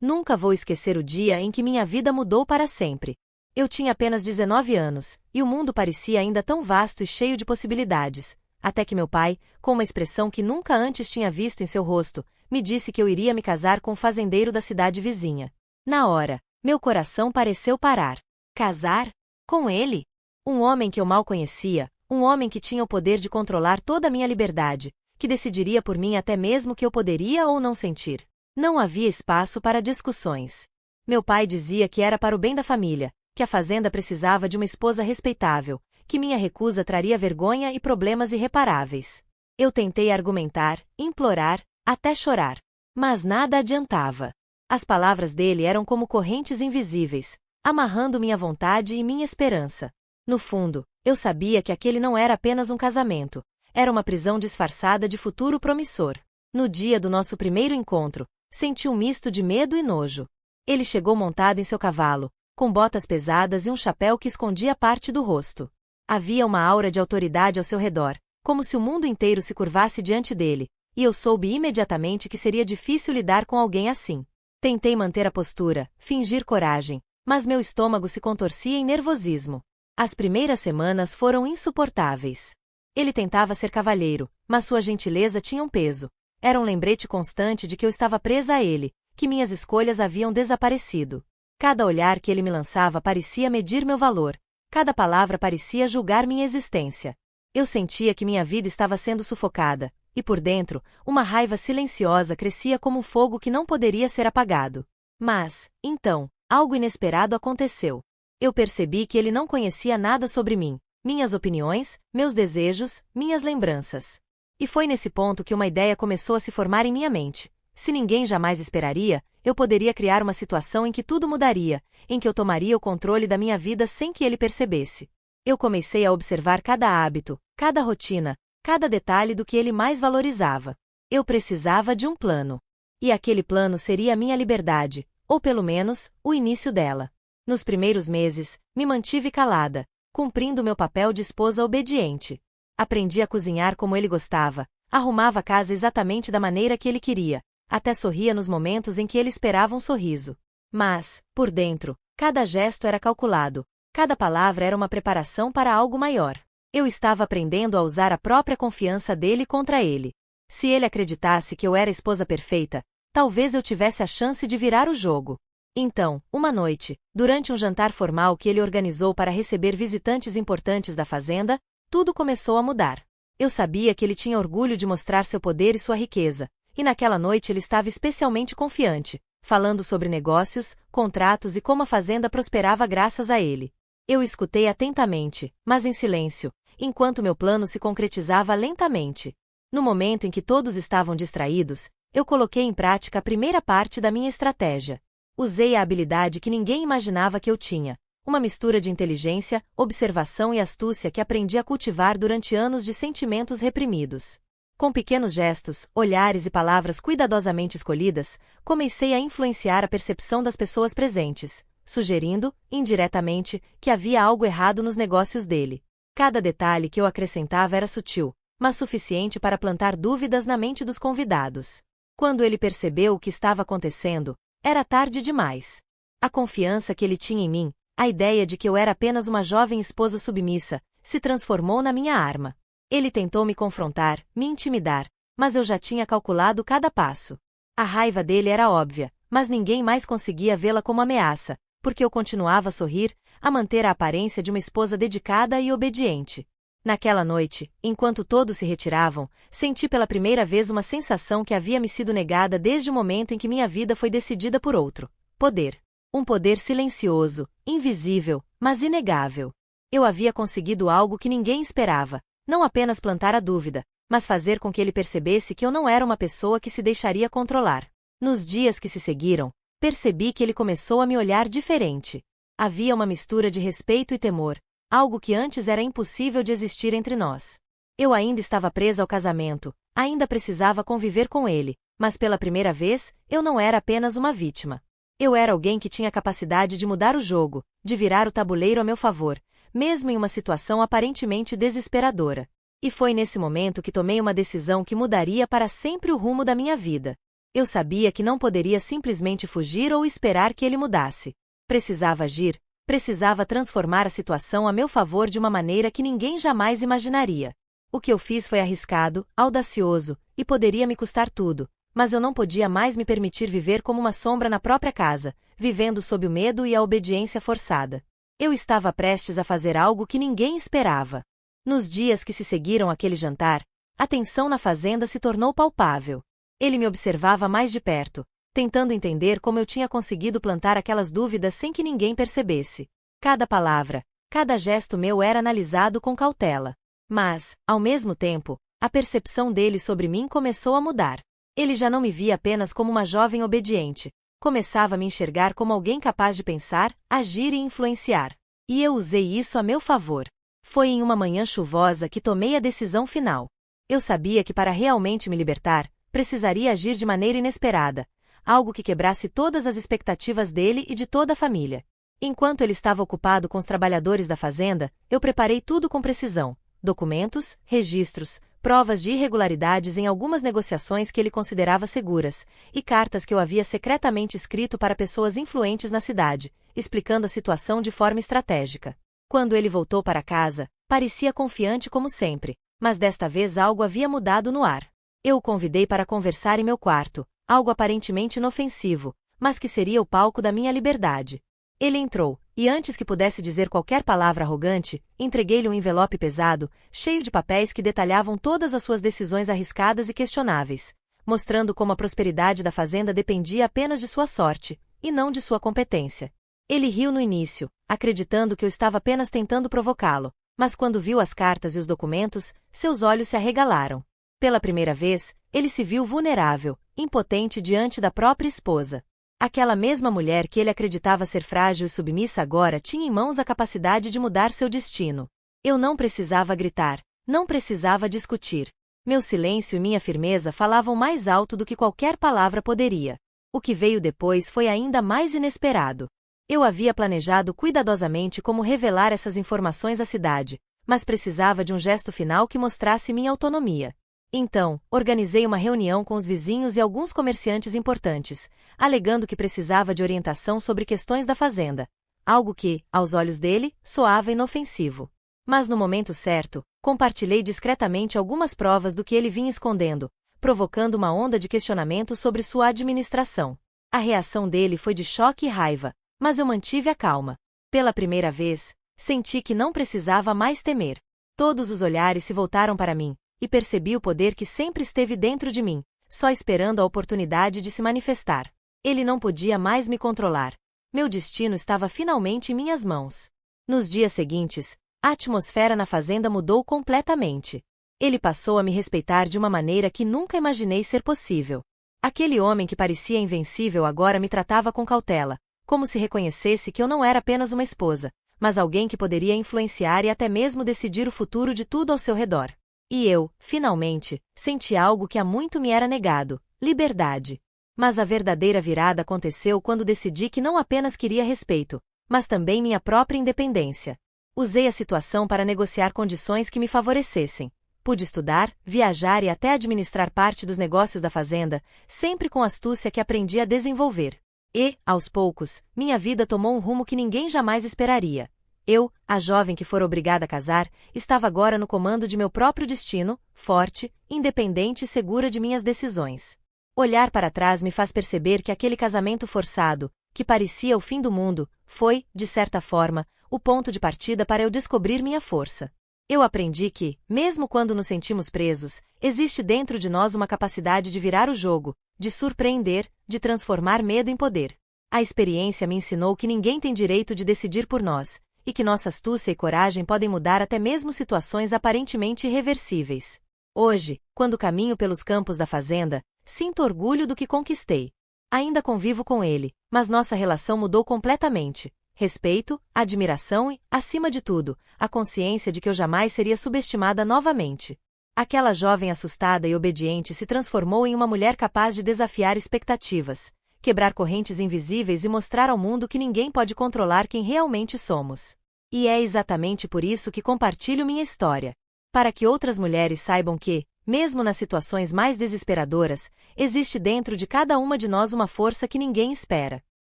Nunca vou esquecer o dia em que minha vida mudou para sempre. Eu tinha apenas 19 anos, e o mundo parecia ainda tão vasto e cheio de possibilidades, até que meu pai, com uma expressão que nunca antes tinha visto em seu rosto, me disse que eu iria me casar com o fazendeiro da cidade vizinha. Na hora, meu coração pareceu parar. Casar? Com ele? Um homem que eu mal conhecia, um homem que tinha o poder de controlar toda a minha liberdade, que decidiria por mim até mesmo o que eu poderia ou não sentir. Não havia espaço para discussões. Meu pai dizia que era para o bem da família, que a fazenda precisava de uma esposa respeitável, que minha recusa traria vergonha e problemas irreparáveis. Eu tentei argumentar, implorar, até chorar. Mas nada adiantava. As palavras dele eram como correntes invisíveis, amarrando minha vontade e minha esperança. No fundo, eu sabia que aquele não era apenas um casamento, era uma prisão disfarçada de futuro promissor. No dia do nosso primeiro encontro, senti um misto de medo e nojo. Ele chegou montado em seu cavalo, com botas pesadas e um chapéu que escondia parte do rosto. Havia uma aura de autoridade ao seu redor, como se o mundo inteiro se curvasse diante dele, e eu soube imediatamente que seria difícil lidar com alguém assim. Tentei manter a postura, fingir coragem, mas meu estômago se contorcia em nervosismo. As primeiras semanas foram insuportáveis. Ele tentava ser cavalheiro, mas sua gentileza tinha um peso. Era um lembrete constante de que eu estava presa a ele, que minhas escolhas haviam desaparecido. Cada olhar que ele me lançava parecia medir meu valor, cada palavra parecia julgar minha existência. Eu sentia que minha vida estava sendo sufocada, e por dentro, uma raiva silenciosa crescia como um fogo que não poderia ser apagado. Mas, então, algo inesperado aconteceu. Eu percebi que ele não conhecia nada sobre mim, minhas opiniões, meus desejos, minhas lembranças. E foi nesse ponto que uma ideia começou a se formar em minha mente. Se ninguém jamais esperaria, eu poderia criar uma situação em que tudo mudaria, em que eu tomaria o controle da minha vida sem que ele percebesse. Eu comecei a observar cada hábito, cada rotina, cada detalhe do que ele mais valorizava. Eu precisava de um plano. E aquele plano seria a minha liberdade, ou pelo menos, o início dela. Nos primeiros meses, me mantive calada, cumprindo meu papel de esposa obediente. Aprendi a cozinhar como ele gostava, arrumava a casa exatamente da maneira que ele queria, até sorria nos momentos em que ele esperava um sorriso. Mas, por dentro, cada gesto era calculado, cada palavra era uma preparação para algo maior. Eu estava aprendendo a usar a própria confiança dele contra ele. Se ele acreditasse que eu era a esposa perfeita, talvez eu tivesse a chance de virar o jogo. Então, uma noite, durante um jantar formal que ele organizou para receber visitantes importantes da fazenda, tudo começou a mudar. Eu sabia que ele tinha orgulho de mostrar seu poder e sua riqueza, e naquela noite ele estava especialmente confiante, falando sobre negócios, contratos e como a fazenda prosperava graças a ele. Eu escutei atentamente, mas em silêncio, enquanto meu plano se concretizava lentamente. No momento em que todos estavam distraídos, eu coloquei em prática a primeira parte da minha estratégia. Usei a habilidade que ninguém imaginava que eu tinha, uma mistura de inteligência, observação e astúcia que aprendi a cultivar durante anos de sentimentos reprimidos. Com pequenos gestos, olhares e palavras cuidadosamente escolhidas, comecei a influenciar a percepção das pessoas presentes, sugerindo, indiretamente, que havia algo errado nos negócios dele. Cada detalhe que eu acrescentava era sutil, mas suficiente para plantar dúvidas na mente dos convidados. Quando ele percebeu o que estava acontecendo, era tarde demais. A confiança que ele tinha em mim, a ideia de que eu era apenas uma jovem esposa submissa, se transformou na minha arma. Ele tentou me confrontar, me intimidar, mas eu já tinha calculado cada passo. A raiva dele era óbvia, mas ninguém mais conseguia vê-la como ameaça, porque eu continuava a sorrir, a manter a aparência de uma esposa dedicada e obediente. Naquela noite, enquanto todos se retiravam, senti pela primeira vez uma sensação que havia me sido negada desde o momento em que minha vida foi decidida por outro: poder. Um poder silencioso, invisível, mas inegável. Eu havia conseguido algo que ninguém esperava, não apenas plantar a dúvida, mas fazer com que ele percebesse que eu não era uma pessoa que se deixaria controlar. Nos dias que se seguiram, percebi que ele começou a me olhar diferente. Havia uma mistura de respeito e temor, algo que antes era impossível de existir entre nós. Eu ainda estava presa ao casamento, ainda precisava conviver com ele, mas pela primeira vez, eu não era apenas uma vítima. Eu era alguém que tinha capacidade de mudar o jogo, de virar o tabuleiro a meu favor, mesmo em uma situação aparentemente desesperadora. E foi nesse momento que tomei uma decisão que mudaria para sempre o rumo da minha vida. Eu sabia que não poderia simplesmente fugir ou esperar que ele mudasse. Precisava agir, precisava transformar a situação a meu favor de uma maneira que ninguém jamais imaginaria. O que eu fiz foi arriscado, audacioso, e poderia me custar tudo, mas eu não podia mais me permitir viver como uma sombra na própria casa, vivendo sob o medo e a obediência forçada. Eu estava prestes a fazer algo que ninguém esperava. Nos dias que se seguiram àquele jantar, a tensão na fazenda se tornou palpável. Ele me observava mais de perto, tentando entender como eu tinha conseguido plantar aquelas dúvidas sem que ninguém percebesse. Cada palavra, cada gesto meu era analisado com cautela. Mas, ao mesmo tempo, a percepção dele sobre mim começou a mudar. Ele já não me via apenas como uma jovem obediente. Começava a me enxergar como alguém capaz de pensar, agir e influenciar. E eu usei isso a meu favor. Foi em uma manhã chuvosa que tomei a decisão final. Eu sabia que para realmente me libertar, precisaria agir de maneira inesperada, algo que quebrasse todas as expectativas dele e de toda a família. Enquanto ele estava ocupado com os trabalhadores da fazenda, eu preparei tudo com precisão: documentos, registros, provas de irregularidades em algumas negociações que ele considerava seguras, e cartas que eu havia secretamente escrito para pessoas influentes na cidade, explicando a situação de forma estratégica. Quando ele voltou para casa, parecia confiante como sempre, mas desta vez algo havia mudado no ar. Eu o convidei para conversar em meu quarto, algo aparentemente inofensivo, mas que seria o palco da minha liberdade. Ele entrou, e antes que pudesse dizer qualquer palavra arrogante, entreguei-lhe um envelope pesado, cheio de papéis que detalhavam todas as suas decisões arriscadas e questionáveis, mostrando como a prosperidade da fazenda dependia apenas de sua sorte, e não de sua competência. Ele riu no início, acreditando que eu estava apenas tentando provocá-lo, mas quando viu as cartas e os documentos, seus olhos se arregalaram. Pela primeira vez, ele se viu vulnerável, impotente diante da própria esposa. Aquela mesma mulher que ele acreditava ser frágil e submissa agora tinha em mãos a capacidade de mudar seu destino. Eu não precisava gritar, não precisava discutir. Meu silêncio e minha firmeza falavam mais alto do que qualquer palavra poderia. O que veio depois foi ainda mais inesperado. Eu havia planejado cuidadosamente como revelar essas informações à cidade, mas precisava de um gesto final que mostrasse minha autonomia. Então, organizei uma reunião com os vizinhos e alguns comerciantes importantes, alegando que precisava de orientação sobre questões da fazenda, algo que, aos olhos dele, soava inofensivo. Mas no momento certo, compartilhei discretamente algumas provas do que ele vinha escondendo, provocando uma onda de questionamento sobre sua administração. A reação dele foi de choque e raiva, mas eu mantive a calma. Pela primeira vez, senti que não precisava mais temer. Todos os olhares se voltaram para mim, e percebi o poder que sempre esteve dentro de mim, só esperando a oportunidade de se manifestar. Ele não podia mais me controlar. Meu destino estava finalmente em minhas mãos. Nos dias seguintes, a atmosfera na fazenda mudou completamente. Ele passou a me respeitar de uma maneira que nunca imaginei ser possível. Aquele homem que parecia invencível agora me tratava com cautela, como se reconhecesse que eu não era apenas uma esposa, mas alguém que poderia influenciar e até mesmo decidir o futuro de tudo ao seu redor. E eu, finalmente, senti algo que há muito me era negado: liberdade. Mas a verdadeira virada aconteceu quando decidi que não apenas queria respeito, mas também minha própria independência. Usei a situação para negociar condições que me favorecessem. Pude estudar, viajar e até administrar parte dos negócios da fazenda, sempre com astúcia que aprendi a desenvolver. E, aos poucos, minha vida tomou um rumo que ninguém jamais esperaria. Eu, a jovem que fora obrigada a casar, estava agora no comando de meu próprio destino, forte, independente e segura de minhas decisões. Olhar para trás me faz perceber que aquele casamento forçado, que parecia o fim do mundo, foi, de certa forma, o ponto de partida para eu descobrir minha força. Eu aprendi que, mesmo quando nos sentimos presos, existe dentro de nós uma capacidade de virar o jogo, de surpreender, de transformar medo em poder. A experiência me ensinou que ninguém tem direito de decidir por nós, e que nossa astúcia e coragem podem mudar até mesmo situações aparentemente irreversíveis. Hoje, quando caminho pelos campos da fazenda, sinto orgulho do que conquistei. Ainda convivo com ele, mas nossa relação mudou completamente. Respeito, admiração e, acima de tudo, a consciência de que eu jamais seria subestimada novamente. Aquela jovem assustada e obediente se transformou em uma mulher capaz de desafiar expectativas, quebrar correntes invisíveis e mostrar ao mundo que ninguém pode controlar quem realmente somos. E é exatamente por isso que compartilho minha história. Para que outras mulheres saibam que, Mesmo nas situações mais desesperadoras, existe dentro de cada uma de nós uma força que ninguém espera.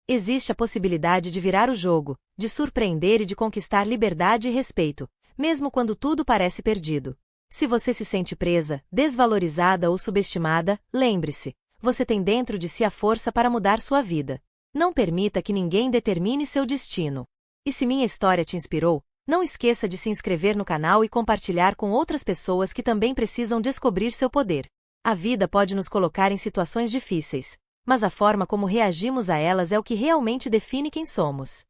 Existe a possibilidade de virar o jogo, de surpreender e de conquistar liberdade e respeito, mesmo quando tudo parece perdido. Se você se sente presa, desvalorizada ou subestimada, lembre-se, você tem dentro de si a força para mudar sua vida. Não permita que ninguém determine seu destino. E se minha história te inspirou, não esqueça de se inscrever no canal e compartilhar com outras pessoas que também precisam descobrir seu poder. A vida pode nos colocar em situações difíceis, mas a forma como reagimos a elas é o que realmente define quem somos.